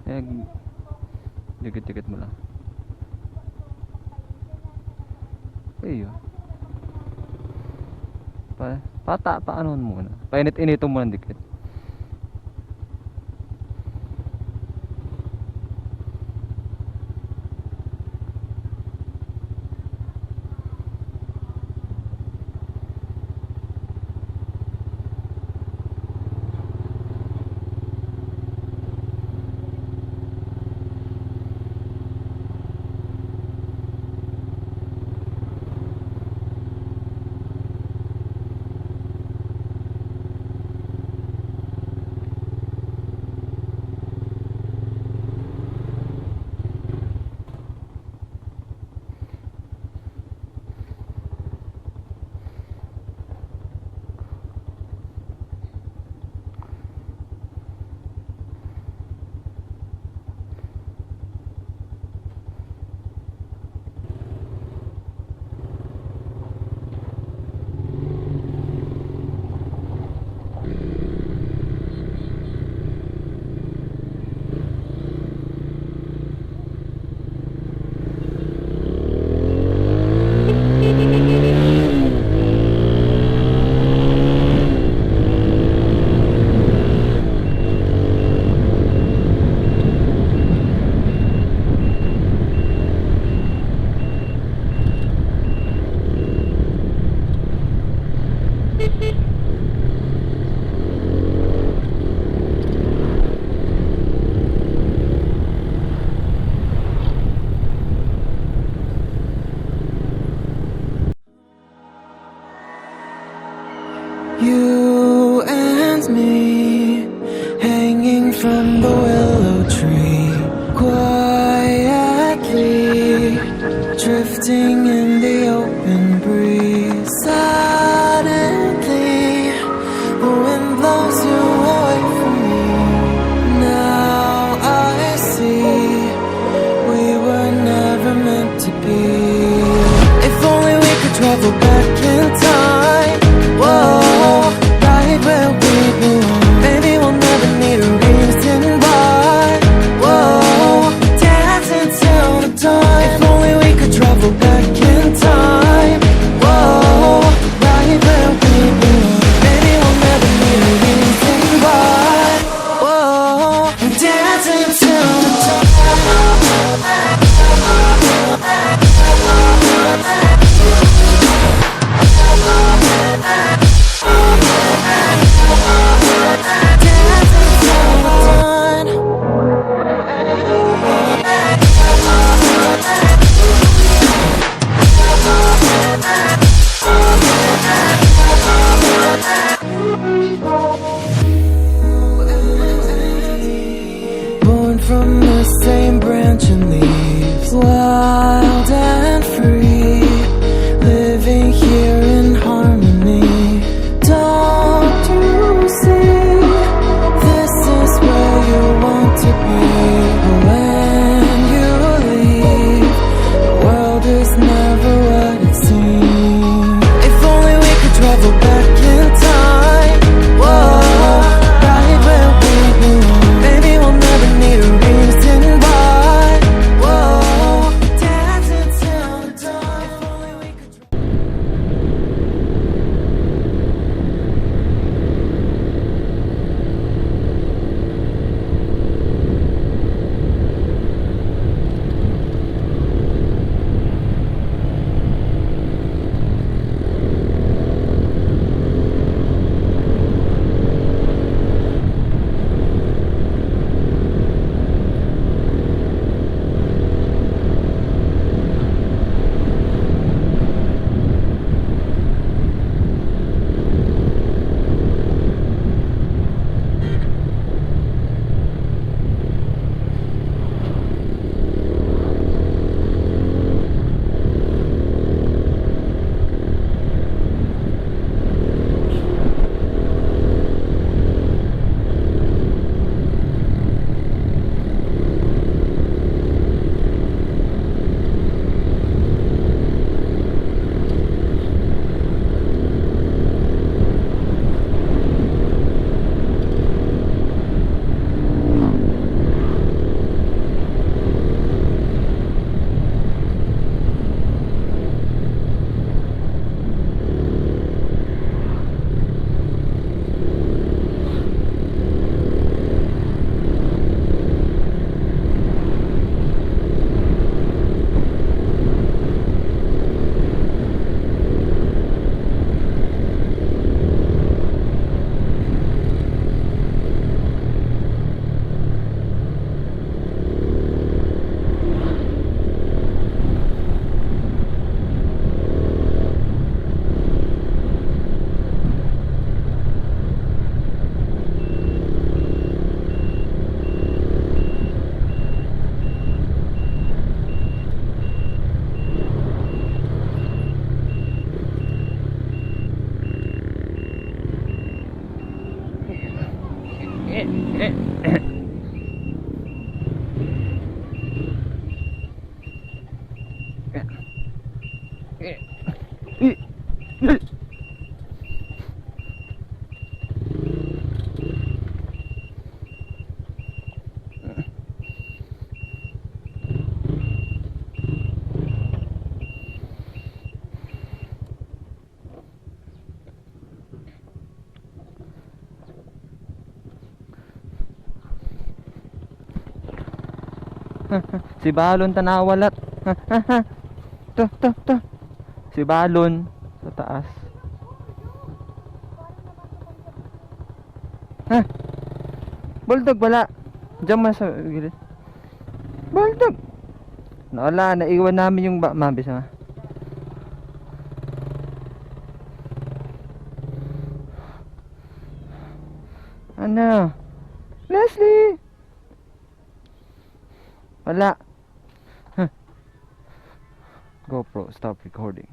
Eh, dikit-dikit mo lang. Ayun. Paano muna. Painit-inito mo ng dikit. You and me, hanging from the willow tree, quietly drifting in the open breeze. Suddenly, the wind blows you away from me. Now I see we were never meant to be. If only we could travel back in time. Whoa. Where we belong. Maybe we'll never need a reason why. Whoa, dancing till the dawn. If only we could travel back in time. Whoa, right where we belong. Maybe we'll never need a reason why. Whoa, dancing till the dawn. Born from the same branch and leaves, wild and free, living here in harmony. Don't you see, this is where you want to be. When you leave, the world is never what it seems. If only we could travel back in time. Whoa, right where we belong. Maybe we'll never need a reason why. Whoa, dance. Si Balon tanawalat. To. Si Balon sa taas. Bulldog wala. Diyan man sa gilid. Bulldog. Wala, naiwan namin yung mabis ha. Ano? Leslie! Wala. GoPro, stop recording.